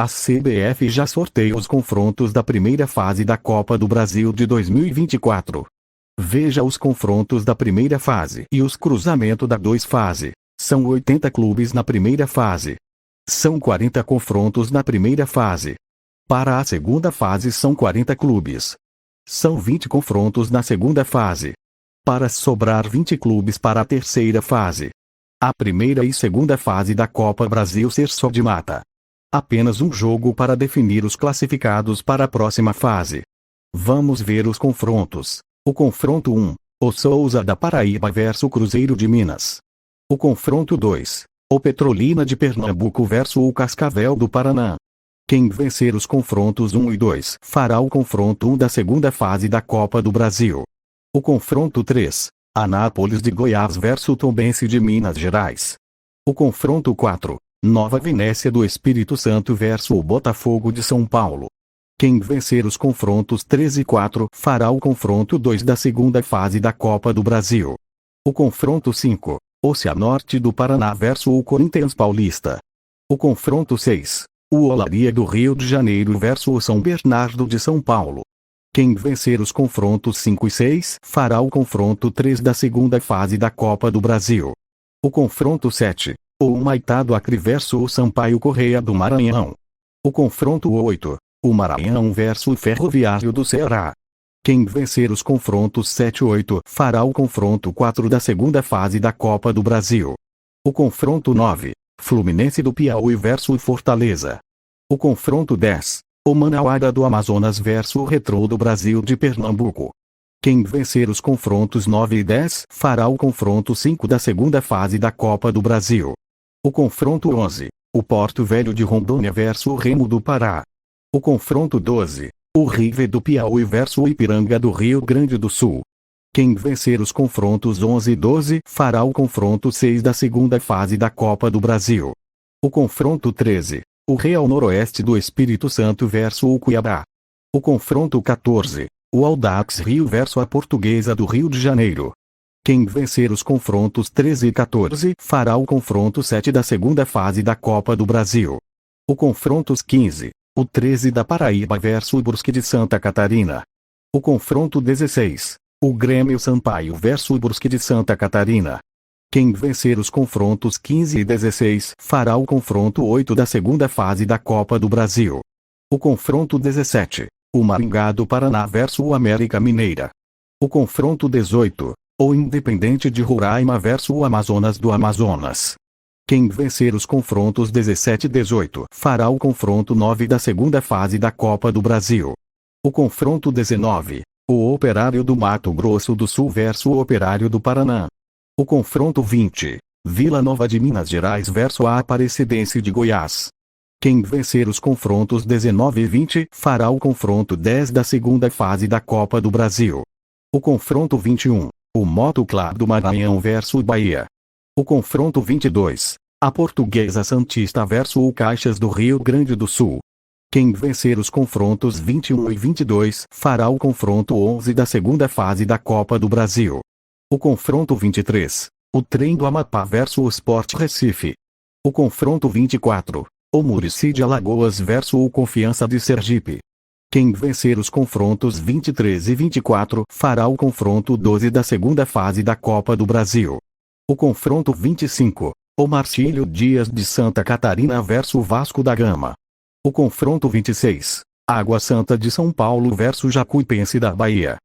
A CBF já sorteia os confrontos da primeira fase da Copa do Brasil de 2024. Veja os confrontos da primeira fase e os cruzamentos da 2 fase. São 80 clubes na primeira fase. São 40 confrontos na primeira fase. Para a segunda fase são 40 clubes. São 20 confrontos na segunda fase. Para sobrar 20 clubes para a terceira fase. A primeira e segunda fase da Copa Brasil ser só de mata. Apenas um jogo para definir os classificados para a próxima fase. Vamos ver os confrontos. O confronto 1, o Souza da Paraíba versus o Cruzeiro de Minas. O confronto 2, o Petrolina de Pernambuco versus o Cascavel do Paraná. Quem vencer os confrontos 1 e 2 fará o confronto 1 da segunda fase da Copa do Brasil. O confronto 3, Anápolis de Goiás versus Tombense de Minas Gerais. O confronto 4, Nova Venécia do Espírito Santo versus o Botafogo de São Paulo. Quem vencer os confrontos 3 e 4 fará o confronto 2 da segunda fase da Copa do Brasil. O confronto 5, o Cianorte do Paraná versus o Corinthians Paulista. O confronto 6, o Olaria do Rio de Janeiro versus o São Bernardo de São Paulo. Quem vencer os confrontos 5 e 6 fará o confronto 3 da segunda fase da Copa do Brasil. O confronto 7, o Humaitá do Acre versus o Sampaio Corrêa do Maranhão. O confronto 8, o Maranhão versus o Ferroviário do Ceará. Quem vencer os confrontos 7 e 8 fará o confronto 4 da segunda fase da Copa do Brasil. O confronto 9, Fluminense do Piauí versus o Fortaleza. O confronto 10, o Manauara do Amazonas versus o Retrô do Brasil de Pernambuco. Quem vencer os confrontos 9 e 10 fará o confronto 5 da segunda fase da Copa do Brasil. O confronto 11, o Porto Velho de Rondônia versus o Remo do Pará. O confronto 12, o River do Piauí versus o Ipiranga do Rio Grande do Sul. Quem vencer os confrontos 11 e 12 fará o confronto 6 da segunda fase da Copa do Brasil. O confronto 13, o Real Noroeste do Espírito Santo versus o Cuiabá. O confronto 14, o Audax Rio versus a Portuguesa do Rio de Janeiro. Quem vencer os confrontos 13 e 14 fará o confronto 7 da segunda fase da Copa do Brasil. O confronto 15, o 13 da Paraíba versus o Brusque de Santa Catarina. O confronto 16, o Grêmio Sampaio versus o Brusque de Santa Catarina. Quem vencer os confrontos 15 e 16 fará o confronto 8 da segunda fase da Copa do Brasil. O confronto 17, o Maringá do Paraná versus o América Mineira. O confronto 18, o Independente de Roraima versus o Amazonas do Amazonas. Quem vencer os confrontos 17 e 18 fará o confronto 9 da segunda fase da Copa do Brasil. O confronto 19, o Operário do Mato Grosso do Sul versus o Operário do Paraná. O confronto 20, Vila Nova de Minas Gerais versus a Aparecidense de Goiás. Quem vencer os confrontos 19 e 20 fará o confronto 10 da segunda fase da Copa do Brasil. O confronto 21, o Moto Clube do Maranhão versus o Bahia. O confronto 22, a Portuguesa Santista versus o Caixas do Rio Grande do Sul. Quem vencer os confrontos 21 e 22 fará o confronto 11 da segunda fase da Copa do Brasil. O confronto 23, o Trem do Amapá versus o Sport Recife. O confronto 24, o Muricy de Alagoas versus o Confiança de Sergipe. Quem vencer os confrontos 23 e 24 fará o confronto 12 da segunda fase da Copa do Brasil. O confronto 25, o Marcílio Dias de Santa Catarina versus o Vasco da Gama. O confronto 26, Água Santa de São Paulo versus Jacuipense da Bahia.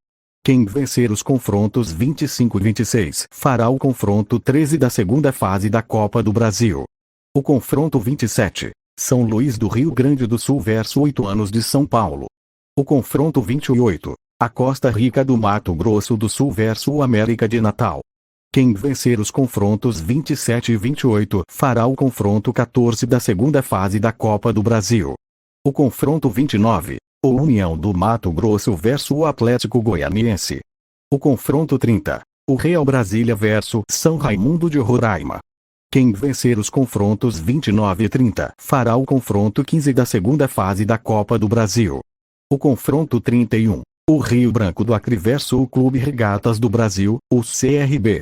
Quem vencer os confrontos 25 e 26 fará o confronto 13 da segunda fase da Copa do Brasil. O confronto 27, São Luís do Rio Grande do Sul versus 8 anos de São Paulo. O confronto 28, a Costa Rica do Mato Grosso do Sul versus o América de Natal. Quem vencer os confrontos 27 e 28 fará o confronto 14 da segunda fase da Copa do Brasil. O confronto 29, o União do Mato Grosso versus o Atlético Goianiense. O confronto 30, o Real Brasília versus São Raimundo de Roraima. Quem vencer os confrontos 29 e 30 fará o confronto 15 da segunda fase da Copa do Brasil. O confronto 31, o Rio Branco do Acre versus o Clube Regatas do Brasil, o CRB.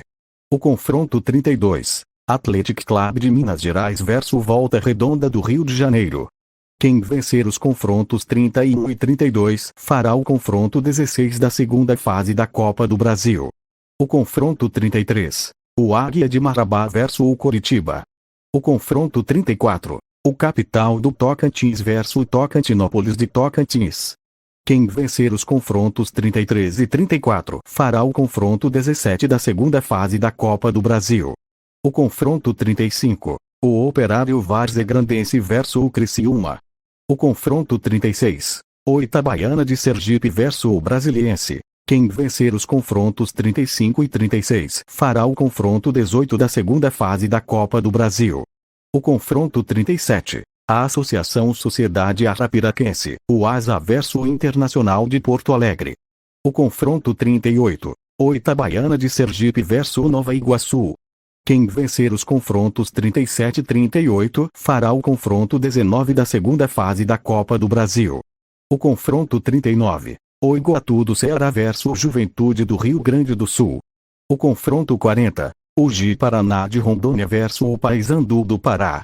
O confronto 32, Athletic Clube de Minas Gerais versus Volta Redonda do Rio de Janeiro. Quem vencer os confrontos 31 e 32 fará o confronto 16 da segunda fase da Copa do Brasil. O confronto 33. O Águia de Marabá versus o Coritiba. O confronto 34. O Capital do Tocantins versus o Tocantinópolis de Tocantins. Quem vencer os confrontos 33 e 34 fará o confronto 17 da segunda fase da Copa do Brasil. O confronto 35. O Operário Varzegrandense versus o Criciúma. O confronto 36. O Itabaiana de Sergipe versus o Brasiliense. Quem vencer os confrontos 35 e 36 fará o confronto 18 da segunda fase da Copa do Brasil. O confronto 37. A Associação Sociedade Arapiraquense, o ASA versus o Internacional de Porto Alegre. O confronto 38. O Itabaiana de Sergipe versus o Nova Iguaçu. Quem vencer os confrontos 37 e 38 fará o confronto 19 da segunda fase da Copa do Brasil. O confronto 39. O Iguatu do Ceará versus o Juventude do Rio Grande do Sul. O confronto 40. O Ji Paraná de Rondônia versus o Paysandu do Pará.